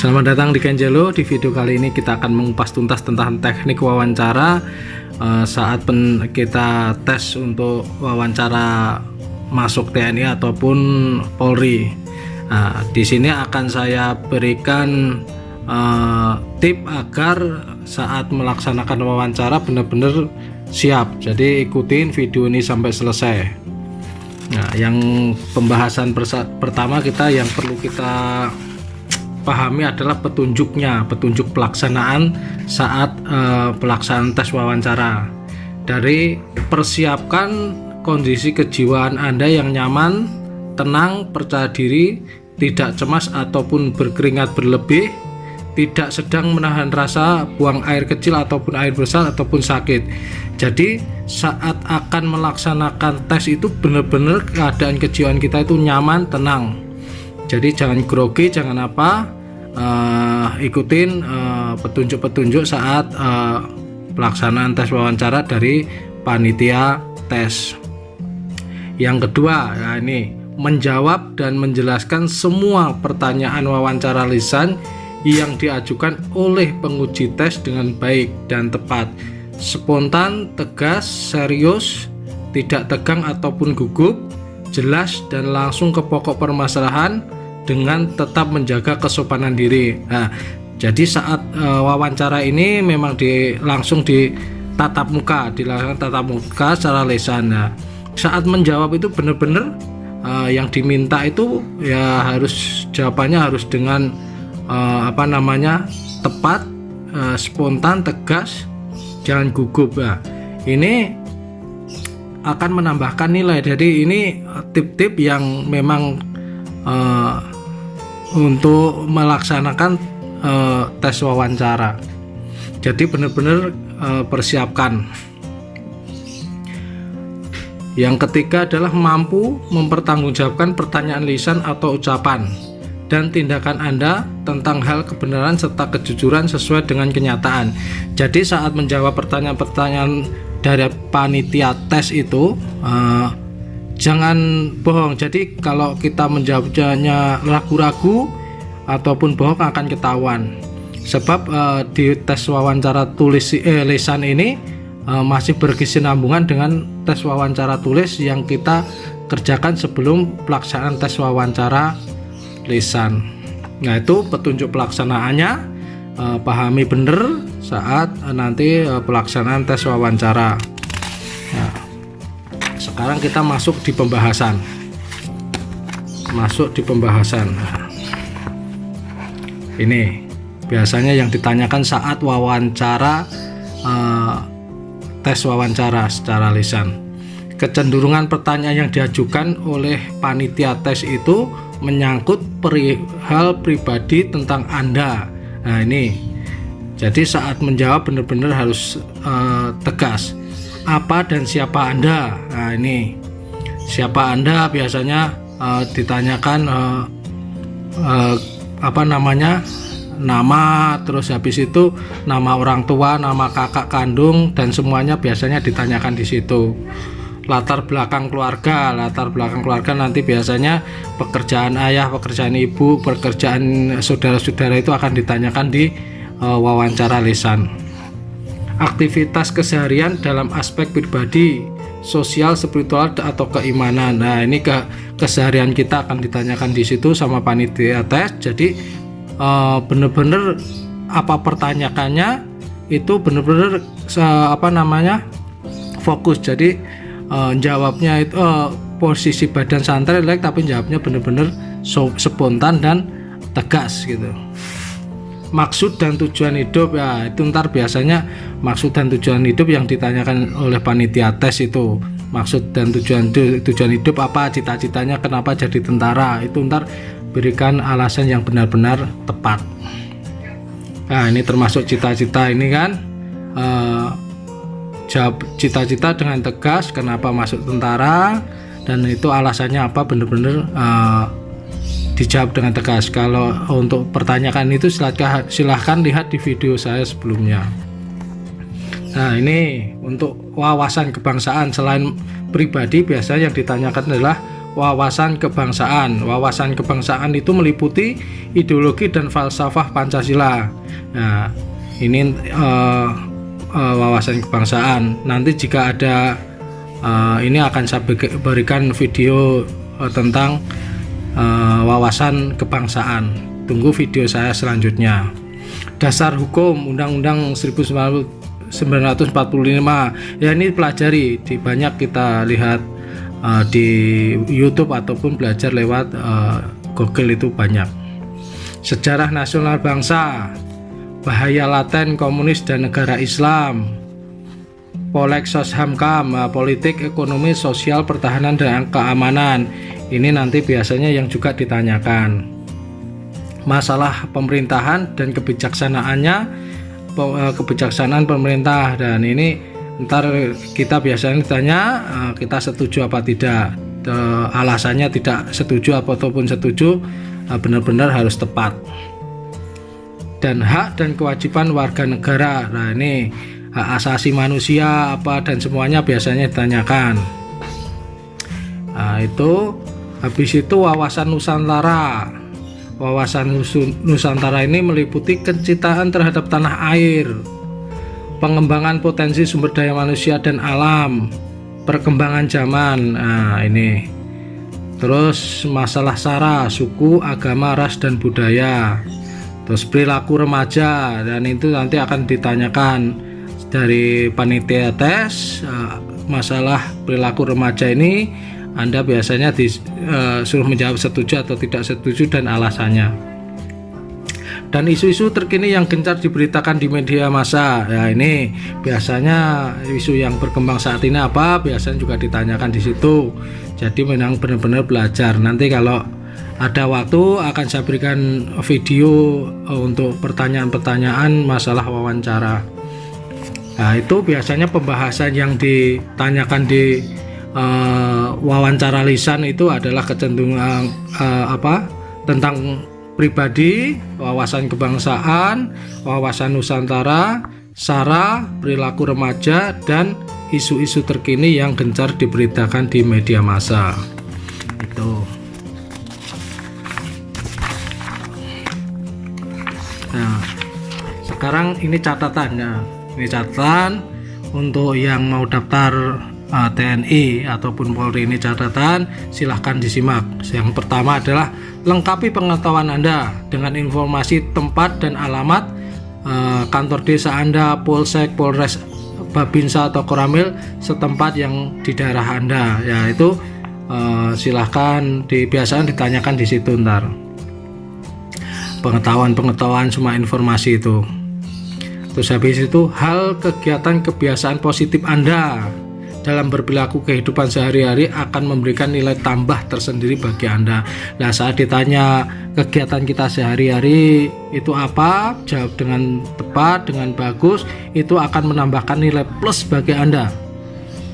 Selamat datang di Kenjelo. Di video kali ini kita akan mengupas tuntas tentang teknik wawancara saat kita tes untuk wawancara masuk TNI ataupun Polri. Nah, di sini akan saya berikan tip agar saat melaksanakan wawancara benar-benar siap. Jadi ikutin video ini sampai selesai. Nah, yang pembahasan pertama yang perlu kita pahami adalah petunjuk pelaksanaan saat pelaksanaan tes wawancara. Dari persiapkan kondisi kejiwaan Anda yang nyaman, tenang, percaya diri, tidak cemas ataupun berkeringat berlebih, tidak sedang menahan rasa buang air kecil ataupun air besar ataupun sakit. Jadi saat akan melaksanakan tes itu benar-benar keadaan kejiwaan kita itu nyaman, tenang. Jadi jangan grogi, jangan ikutin petunjuk-petunjuk saat pelaksanaan tes wawancara dari panitia tes. Yang kedua, ya ini menjawab dan menjelaskan semua pertanyaan wawancara lisan yang diajukan oleh penguji tes dengan baik dan tepat, spontan, tegas, serius, tidak tegang ataupun gugup, jelas dan langsung ke pokok permasalahan dengan tetap menjaga kesopanan diri. Nah, jadi saat wawancara ini memang langsung dilakukan tatap muka secara lisan. Nah, saat menjawab itu benar-benar yang diminta itu ya harus jawabannya harus dengan tepat, spontan, tegas, jangan gugup. Nah, ini akan menambahkan nilai. Jadi ini tip-tip yang memang untuk melaksanakan tes wawancara. Jadi benar-benar persiapkan. Yang ketiga adalah mampu mempertanggungjawabkan pertanyaan lisan atau ucapan dan tindakan Anda tentang hal kebenaran serta kejujuran sesuai dengan kenyataan. Jadi saat menjawab pertanyaan-pertanyaan dari panitia tes itu jangan bohong. Jadi kalau kita menjawabnya ragu-ragu ataupun bohong akan ketahuan. Sebab di tes wawancara lisan ini masih berkesinambungan dengan tes wawancara tulis yang kita kerjakan sebelum pelaksanaan tes wawancara lisan. Nah, itu petunjuk pelaksanaannya, pahami benar saat nanti pelaksanaan tes wawancara. Nah, sekarang kita masuk di pembahasan. Ini biasanya yang ditanyakan saat wawancara tes wawancara secara lisan. Kecenderungan pertanyaan yang diajukan oleh panitia tes itu menyangkut perihal pribadi tentang Anda. Nah, ini jadi saat menjawab benar-benar harus tegas. Apa dan siapa Anda? Nah, ini siapa Anda biasanya ditanyakan nama, terus habis itu nama orang tua, nama kakak kandung, dan semuanya biasanya ditanyakan di situ. Latar belakang keluarga nanti biasanya pekerjaan ayah, pekerjaan ibu, pekerjaan saudara-saudara itu akan ditanyakan di wawancara lisan. Aktivitas keseharian dalam aspek pribadi, sosial, spiritual atau keimanan. Nah, ini keseharian kita akan ditanyakan di situ sama panitia tes. Jadi benar-benar apa pertanyaannya itu benar-benar fokus. Jadi jawabnya itu posisi badan santai tapi jawabnya benar-benar spontan dan tegas gitu. Maksud dan tujuan hidup, ya itu ntar biasanya maksud dan tujuan hidup yang ditanyakan oleh panitia tes itu. Maksud dan tujuan hidup apa, cita-citanya kenapa jadi tentara, itu ntar berikan alasan yang benar-benar tepat. Nah, ini termasuk cita-cita ini kan, jawab cita-cita dengan tegas kenapa masuk tentara, dan itu alasannya apa, benar-benar dijawab dengan tegas. Kalau untuk pertanyaan itu silahkan lihat di video saya sebelumnya. Nah, ini untuk wawasan kebangsaan selain pribadi biasanya yang ditanyakan adalah wawasan kebangsaan. Wawasan kebangsaan itu meliputi ideologi dan falsafah Pancasila. Nah, ini wawasan kebangsaan. Nanti jika ada ini akan saya berikan video tentang wawasan kebangsaan. Tunggu video saya selanjutnya. Dasar hukum Undang-Undang 1945. Ya, ini pelajari, di banyak kita lihat di YouTube ataupun belajar lewat Google itu banyak. Sejarah nasional bangsa, bahaya laten komunis dan negara Islam, Polek Soshamkam, politik, ekonomi, sosial, pertahanan dan keamanan. Ini nanti biasanya yang juga ditanyakan. Masalah pemerintahan dan kebijaksanaannya, kebijaksanaan pemerintah, dan ini ntar kita biasanya ditanya kita setuju apa tidak, alasannya tidak setuju ataupun setuju benar-benar harus tepat. Dan hak dan kewajiban warga negara. Nah, ini hak asasi manusia apa dan semuanya biasanya ditanyakan. Nah, itu habis itu wawasan Nusantara. Wawasan Nusantara ini meliputi kecintaan terhadap tanah air, pengembangan potensi sumber daya manusia dan alam, perkembangan zaman. Nah, ini terus masalah sara, suku, agama, ras dan budaya. Terus perilaku remaja, dan itu nanti akan ditanyakan dari panitia tes. Masalah perilaku remaja ini Anda biasanya disuruh menjawab setuju atau tidak setuju dan alasannya. Dan isu-isu terkini yang gencar diberitakan di media massa. Ya, ini biasanya isu yang berkembang saat ini apa, biasanya juga ditanyakan di situ. Jadi memang benar-benar belajar. Nanti kalau ada waktu akan saya berikan video untuk pertanyaan-pertanyaan masalah wawancara. Nah, itu biasanya pembahasan yang ditanyakan di wawancara lisan itu adalah kecenderungan tentang pribadi, wawasan kebangsaan, wawasan Nusantara, sara, perilaku remaja, dan isu-isu terkini yang gencar diberitakan di media massa. Itu. Nah, sekarang ini catatannya. Ini catatan untuk yang mau daftar TNI ataupun Polri. Ini catatan, silahkan disimak. Yang pertama adalah lengkapi pengetahuan Anda dengan informasi tempat dan alamat kantor desa Anda, Polsek, Polres, Babinsa atau Koramil setempat yang di daerah Anda. Ya, itu silahkan biasanya ditanyakan di situ ntar. Pengetahuan semua informasi itu. Terus habis itu hal kegiatan kebiasaan positif Anda dalam berperilaku kehidupan sehari-hari akan memberikan nilai tambah tersendiri bagi Anda. Nah, saat ditanya kegiatan kita sehari-hari itu apa, jawab dengan tepat, dengan bagus, itu akan menambahkan nilai plus bagi Anda.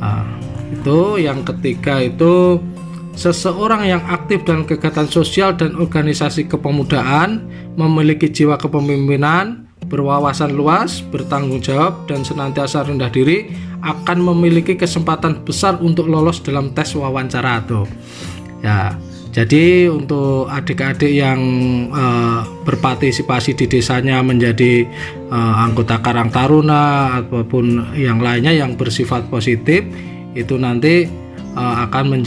Nah, itu yang ketiga itu seseorang yang aktif dalam kegiatan sosial dan organisasi kepemudaan, memiliki jiwa kepemimpinan, berwawasan luas, bertanggung jawab, dan senantiasa rendah diri akan memiliki kesempatan besar untuk lolos dalam tes wawancara tuh. Ya, jadi untuk adik-adik yang berpartisipasi di desanya menjadi anggota Karang Taruna ataupun yang lainnya yang bersifat positif, itu nanti akan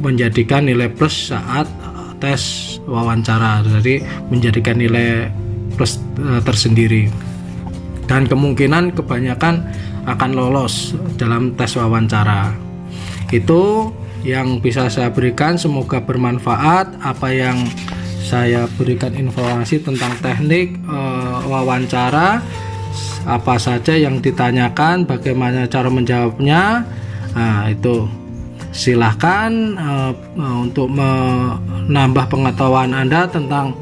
menjadikan nilai plus saat tes wawancara. Jadi menjadikan nilai plus tersendiri, dan kemungkinan kebanyakan akan lolos dalam tes wawancara. Itu yang bisa saya berikan, semoga bermanfaat apa yang saya berikan informasi tentang teknik wawancara, apa saja yang ditanyakan, bagaimana cara menjawabnya. Nah, itu silahkan untuk menambah pengetahuan Anda tentang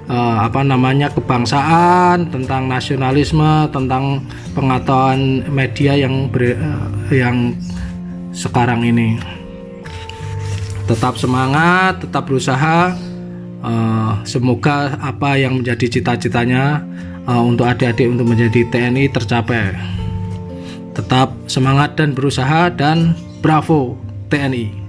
kebangsaan, tentang nasionalisme, tentang pengetahuan media yang sekarang ini. Tetap semangat, tetap berusaha. Semoga apa yang menjadi cita-citanya untuk adik-adik untuk menjadi TNI tercapai. Tetap semangat dan berusaha, dan bravo TNI.